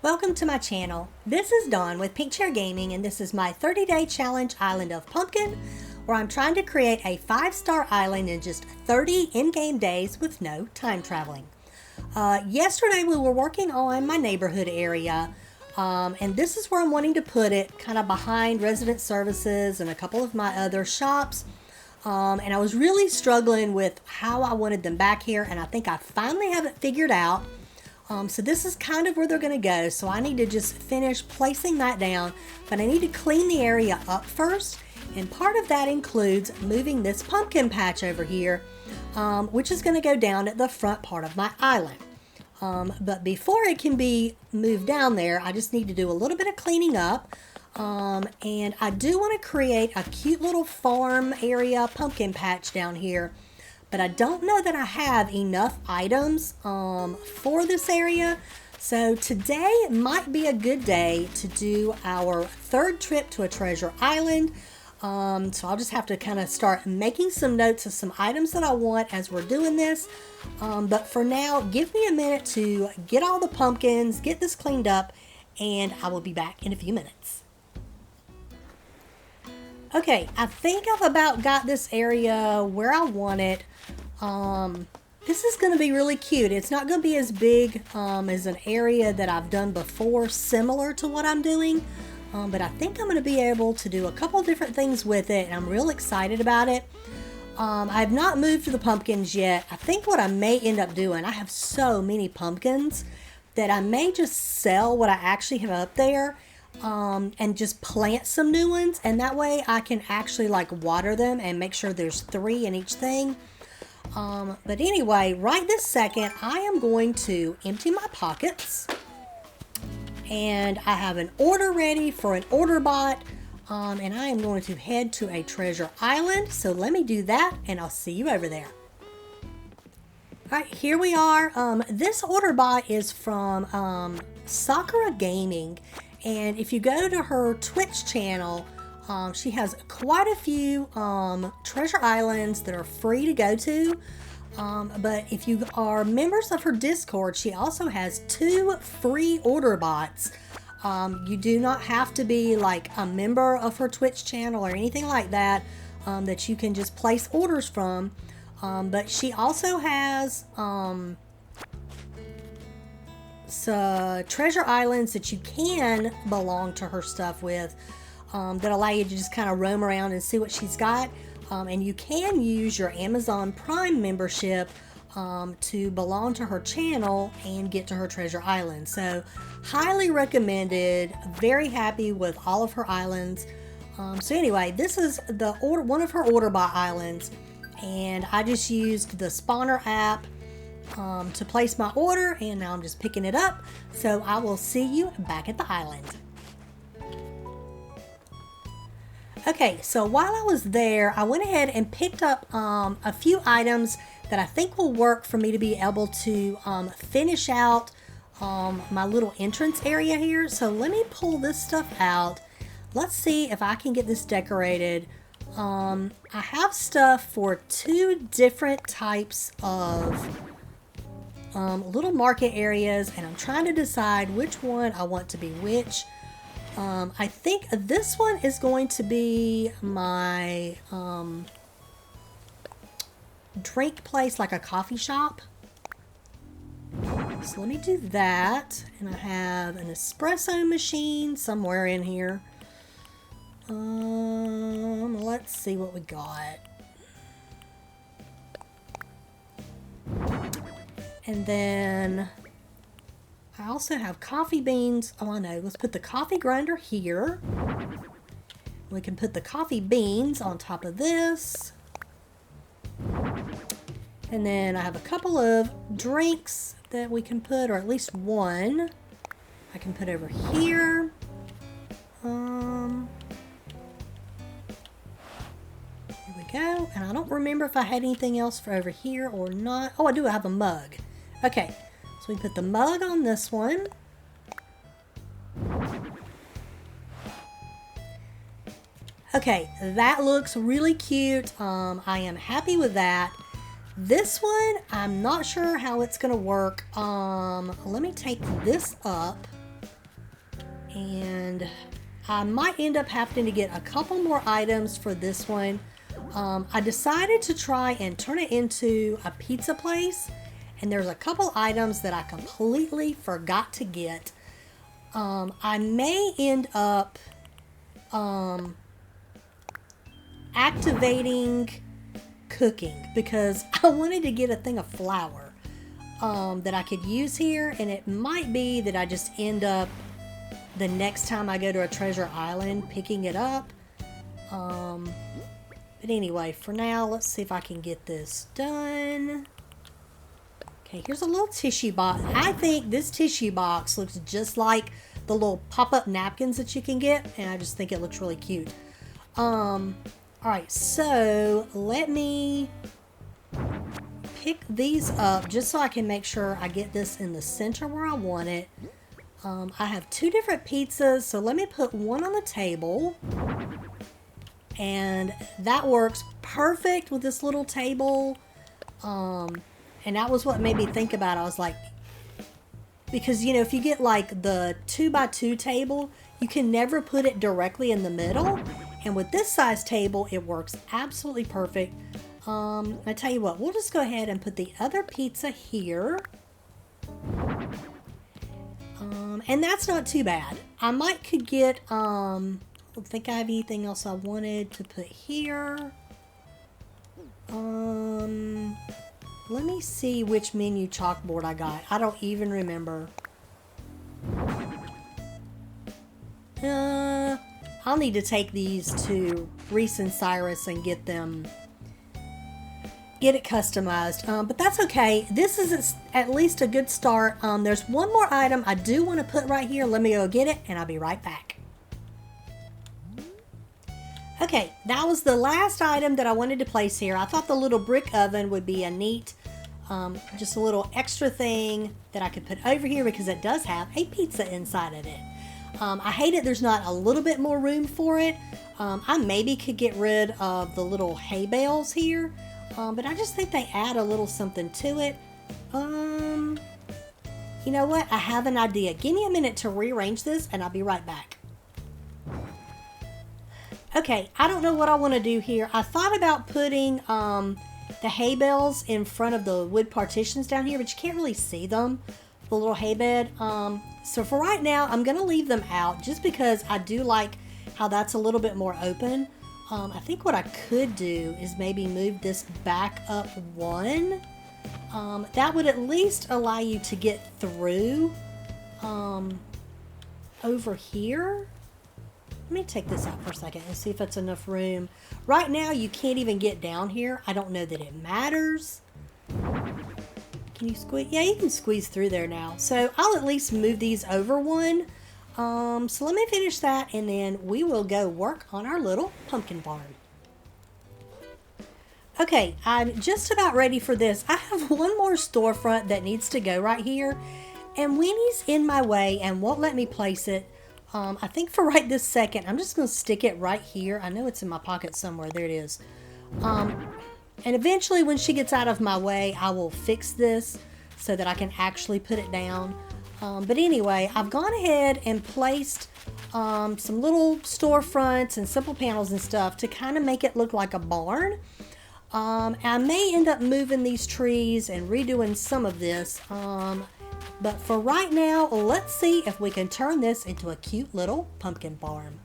Welcome to my channel. This is Dawn with Pink Chair Gaming, and this is my 30-day challenge island of Pumpkin, where I'm trying to create a 5-star island in just 30 in-game days with no time traveling. Yesterday we were working on my neighborhood area, and this is where I'm wanting to put it, kind of behind resident services and a couple of my other shops. And I was really struggling with how I wanted them back here, and I think I finally have it figured out. So this is kind of where they're going to go. So I need to just finish placing that down, but I need to clean the area up first. And part of that includes moving this pumpkin patch over here, which is going to go down at the front part of my island. But before it can be moved down there, I just need to do a little bit of cleaning up. And I do want to create a cute little farm area pumpkin patch down here. But I don't know that I have enough items for this area. So today might be a good day to do our third trip to a treasure island. So I'll just have to kind of start making some notes of some items that I want as we're doing this. But for now, give me a minute to get all the pumpkins, get this cleaned up, and I will be back in a few minutes. Okay, I think I've about got this area where I want it. This is going to be really cute. It's not going to be as big as an area that I've done before, similar to what I'm doing. But I think I'm going to be able to do a couple different things with it, and I'm real excited about it. I have not moved to the pumpkins yet. I think what I may end up doing, I have so many pumpkins that I may just sell what I actually have up there. And just plant some new ones, and that way I can actually like water them and make sure there's 3 in each thing. But anyway, right this second I am going to empty my pockets, and I have an order ready for an order bot, and I am going to head to a treasure island. So let me do that, and I'll see you over there. Alright, here we are. This order bot is from Sakura Gaming. And if you go to her Twitch channel, she has quite a few treasure islands that are free to go to. But if you are members of her Discord, she also has 2 free order bots. You do not have to be like a member of her Twitch channel or anything like that, that you can just place orders from. But she also has treasure islands that you can belong to her stuff with, that allow you to just kind of roam around and see what she's got. And you can use your Amazon Prime membership to belong to her channel and get to her treasure island. So highly recommended. Very happy with all of her islands. So anyway, this is one of her order bot islands, and I just used the spawner app to place my order, and now I'm just picking it up. So I will see you back at the island. Okay, so while I was there, I went ahead and picked up a few items that I think will work for me to be able to finish out my little entrance area here. So let me pull this stuff out. Let's see if I can get this decorated. I have stuff for 2 different types of little market areas, and I'm trying to decide which one I want to be which. I think this one is going to be my drink place, like a coffee shop. So let me do that. And I have an espresso machine somewhere in here. Let's see what we got. And then I also have coffee beans. Oh, I know. Let's put the coffee grinder here. We can put the coffee beans on top of this. And then I have a couple of drinks that we can put, or at least one I can put over here. Here we go. And I don't remember if I had anything else for over here or not. Oh, I do. I have a mug. Okay, so we put the mug on this one. Okay, that looks really cute. I am happy with that. This one, I'm not sure how it's going to work. Let me take this up And I might end up having to get a couple more items for this one. I decided to try and turn it into a pizza place, and there's a couple items that I completely forgot to get. I may end up activating cooking because I wanted to get a thing of flour that I could use here, and it might be that I just end up the next time I go to a treasure island picking it up. But anyway, for now, let's see if I can get this done. Okay, here's a little tissue box. I think this tissue box looks just like the little pop-up napkins that you can get, and I just think it looks really cute. Alright, so let me pick these up just so I can make sure I get this in the center where I want it. I have two different pizzas, so let me put one on the table. And that works perfect with this little table. And that was what made me think about it. I was like, because, you know, if you get like the 2x2 table, you can never put it directly in the middle. And with this size table, it works absolutely perfect. I tell you what, we'll just go ahead and put the other pizza here. And that's not too bad. I might could get, I don't think I have anything else I wanted to put here. Let me see which menu chalkboard I got. I don't even remember. I'll need to take these to Reese and Cyrus and get it customized, but that's okay. This is at least a good start. There's one more item I do want to put right here. Let me go get it and I'll be right back. Okay, that was the last item that I wanted to place here. I thought the little brick oven would be a neat, just a little extra thing that I could put over here because it does have a pizza inside of it. I hate it there's not a little bit more room for it. I maybe could get rid of the little hay bales here. But I just think they add a little something to it. You know what? I have an idea. Give me a minute to rearrange this and I'll be right back. Okay, I don't know what I want to do here. I thought about putting the hay bales in front of the wood partitions down here, but you can't really see them, the little hay bed. So for right now, I'm going to leave them out just because I do like how that's a little bit more open. I think what I could do is maybe move this back up one. That would at least allow you to get through over here. Let me take this out for a second and see if it's enough room. Right now, you can't even get down here. I don't know that it matters. Can you squeeze? Yeah, you can squeeze through there now. So I'll at least move these over one. So let me finish that and then we will go work on our little pumpkin barn. Okay, I'm just about ready for this. I have one more storefront that needs to go right here, and Winnie's in my way and won't let me place it. I think for right this second, I'm just going to stick it right here. I know it's in my pocket somewhere. There it is. And eventually when she gets out of my way, I will fix this so that I can actually put it down. But anyway, I've gone ahead and placed some little storefronts and simple panels and stuff to kind of make it look like a barn. I may end up moving these trees and redoing some of this. But for right now, let's see if we can turn this into a cute little pumpkin barn.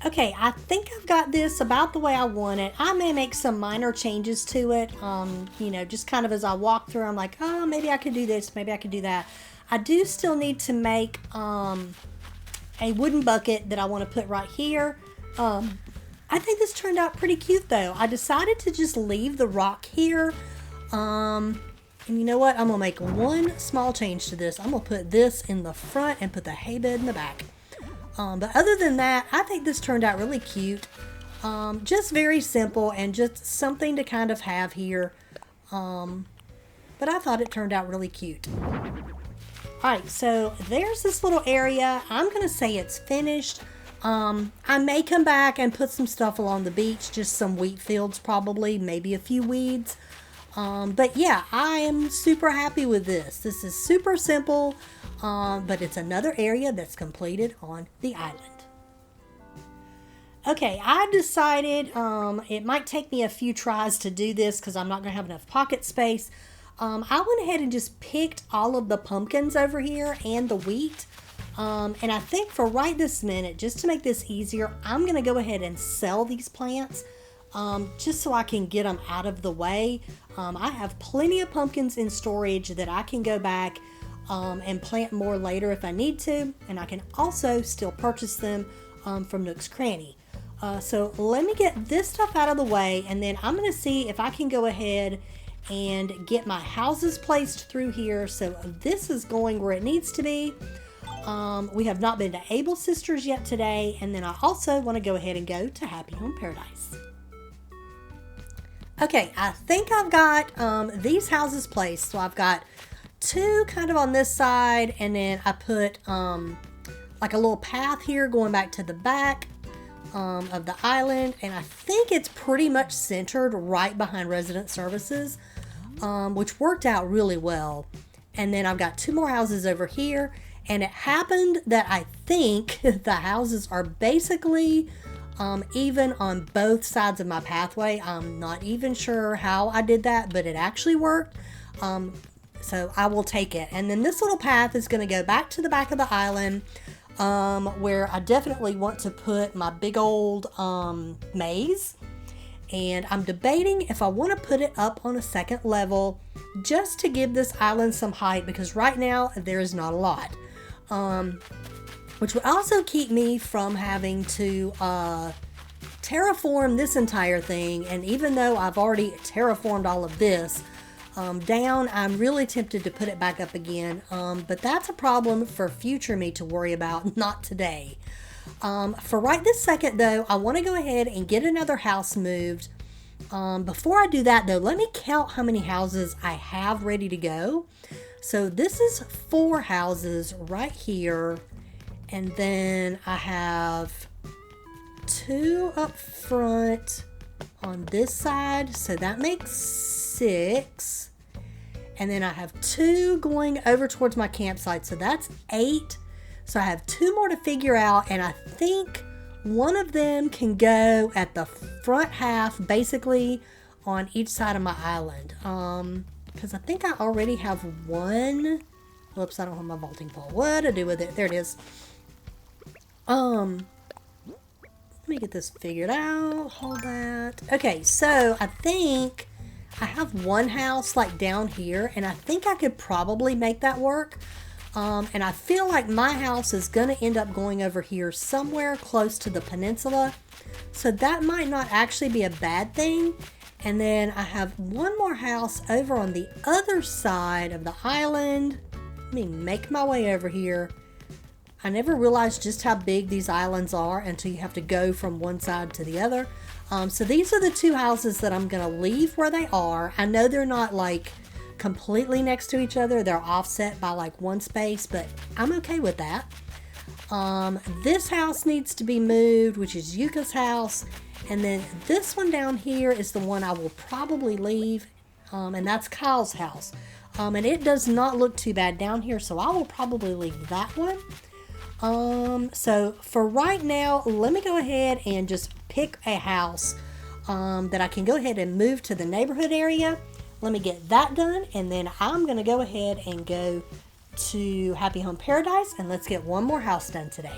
Okay, I think I've got this about the way I want it. I may make some minor changes to it. You know, just kind of as I walk through, I'm like, oh, maybe I could do this, maybe I could do that. I do still need to make a wooden bucket that I want to put right here. I think this turned out pretty cute though. I decided to just leave the rock here. And you know what? I'm going to make one small change to this. I'm going to put this in the front and put the hay bed in the back. But other than that, I think this turned out really cute. Just very simple and just something to kind of have here. But I thought it turned out really cute. Alright, so there's this little area. I'm going to say it's finished. I may come back and put some stuff along the beach, just some wheat fields probably, maybe a few weeds. But yeah, I am super happy with this. This is super simple, but it's another area that's completed on the island. Okay, I decided it might take me a few tries to do this because I'm not going to have enough pocket space. I went ahead and just picked all of the pumpkins over here and the wheat. And I think for right this minute, just to make this easier, I'm going to go ahead and sell these plants just so I can get them out of the way. I have plenty of pumpkins in storage that I can go back and plant more later if I need to. And I can also still purchase them from Nook's Cranny. So let me get this stuff out of the way, and then I'm going to see if I can go ahead and get my houses placed through here. So this is going where it needs to be. We have not been to Able Sisters yet today, and then I also want to go ahead and go to Happy Home Paradise. Okay, I think I've got these houses placed. So I've got two kind of on this side, and then I put like a little path here going back to the back of the island, and I think it's pretty much centered right behind resident services, which worked out really well. And then I've got two more houses over here, and it happened that I think the houses are basically even on both sides of my pathway. I'm not even sure how I did that, but it actually worked. So I will take it. And then this little path is going to go back to the back of the island, where I definitely want to put my big old maze. And I'm debating if I want to put it up on a second level just to give this island some height, because right now there is not a lot. Which would also keep me from having to terraform this entire thing. And even though I've already terraformed all of this down, I'm really tempted to put it back up again. But that's a problem for future me to worry about, not today. For right this second though, I want to go ahead and get another house moved. Before I do that though, let me count how many houses I have ready to go. So this is 4 houses right here. And then I have 2 up front on this side. So that makes 6. And then I have 2 going over towards my campsite. So that's 8. So I have 2 more to figure out. And I think one of them can go at the front half, basically on each side of my island. Because I think I already have one. Whoops, I don't have my vaulting pole. What to do with it? There it is. Let me get this figured out. Hold that. Okay, so I think I have one house like down here, and I think I could probably make that work. And I feel like my house is going to end up going over here somewhere close to the peninsula. So that might not actually be a bad thing. And then I have one more house over on the other side of the island. Let me make my way over here. I never realized just how big these islands are until you have to go from one side to the other. So these are the 2 houses that I'm going to leave where they are. I know they're not like completely next to each other. They're offset by like 1 space, but I'm okay with that. This house needs to be moved, which is Yuka's house. And then this one down here is the one I will probably leave. And that's Kyle's house. And it does not look too bad down here, so I will probably leave that one. So for right now, let me go ahead and just pick a house that I can go ahead and move to the neighborhood area. Let me get that done, and then I'm going to go ahead and go to Happy Home Paradise, and let's get one more house done today.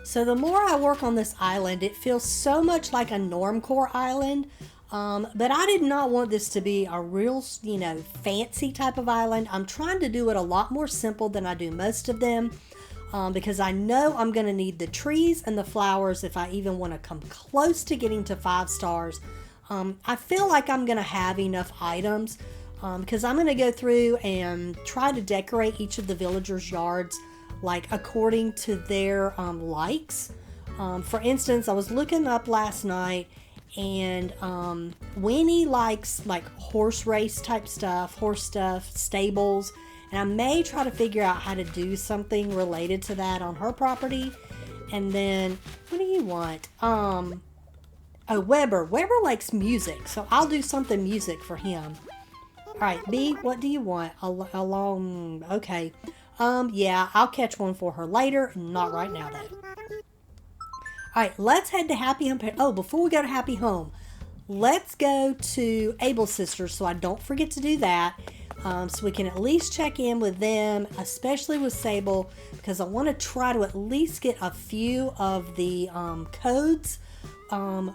So the more I work on this island, it feels so much like a normcore island. But I did not want this to be a real, fancy type of island. I'm trying to do it a lot more simple than I do most of them. Because I know I'm going to need the trees and the flowers if I even want to come close to getting to 5 stars. I feel like I'm going to have enough items because I'm going to go through and try to decorate each of the villagers' yards like according to their likes. For instance, I was looking up last night and Winnie likes like horse race type stuff, horse stuff, stables, and I may try to figure out how to do something related to that on her property. And then, what do you want? Oh, Weber likes music, so I'll do something music for him. Alright, B, what do you want? Okay. Yeah, I'll catch one for her later, not right now though. Alright, let's head to Happy Home. Oh, before we go to Happy Home, let's go to Able Sisters so I don't forget to do that. So we can at least check in with them, especially with Sable, because I want to try to at least get a few of the codes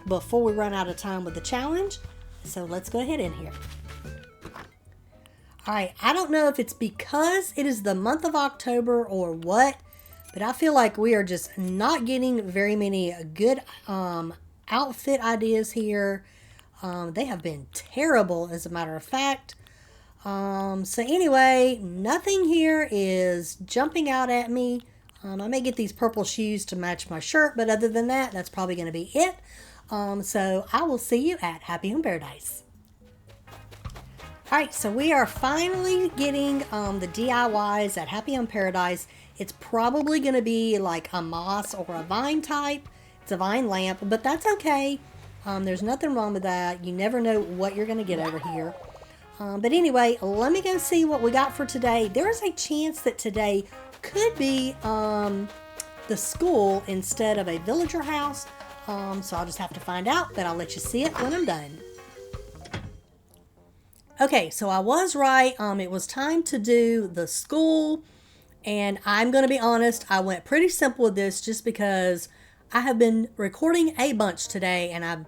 before we run out of time with the challenge. So let's go ahead in here. Alright, I don't know if it's because it is the month of October or what, but I feel like we are just not getting very many good outfit ideas here. They have been terrible, as a matter of fact. So anyway, nothing here is jumping out at me. I may get these purple shoes to match my shirt, but other than that, that's probably going to be it. So I will see you at Happy Home Paradise. Alright, so we are finally getting the DIYs at Happy Home Paradise. It's probably going to be like a moss or a vine type. It's a vine lamp, but that's okay. There's nothing wrong with that. You never know what you're going to get over here. But anyway, let me go see what we got for today. There is a chance that today could be the school instead of a villager house. So I'll just have to find out, but I'll let you see it when I'm done. Okay, so I was right. It was time to do the school. And I'm going to be honest, I went pretty simple with this just because I have been recording a bunch today and I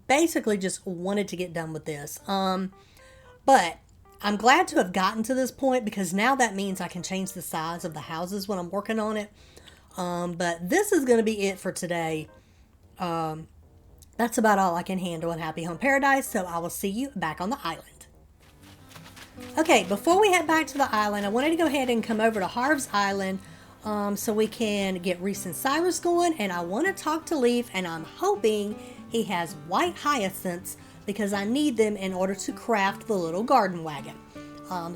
basically just wanted to get done with this. But I'm glad to have gotten to this point because now that means I can change the size of the houses when I'm working on it. But this is going to be it for today. That's about all I can handle in Happy Home Paradise, so I will see you back on the island. Okay, before we head back to the island, I wanted to go ahead and come over to Harv's Island so we can get Reese and Cyrus going, and I want to talk to Leaf, and I'm hoping he has white hyacinths because I need them in order to craft the little garden wagon.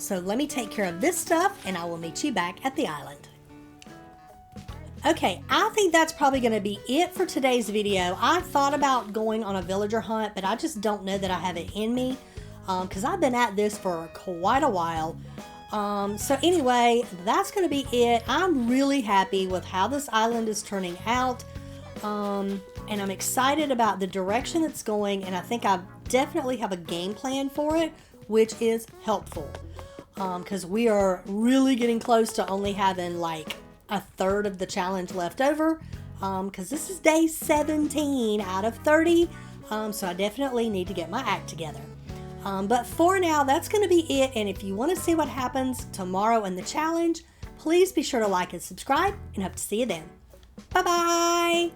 So let me take care of this stuff and I will meet you back at the island. Okay, I think that's probably going to be it for today's video. I thought about going on a villager hunt, but I just don't know that I have it in me because I've been at this for quite a while. So anyway, that's going to be it. I'm really happy with how this island is turning out. And I'm excited about the direction it's going, and I think I definitely have a game plan for it, which is helpful. Because we are really getting close to only having like a third of the challenge left over. Because this is day 17 out of 30. So I definitely need to get my act together. But for now, that's going to be it. And if you want to see what happens tomorrow in the challenge, please be sure to like and subscribe, and hope to see you then. Bye-bye!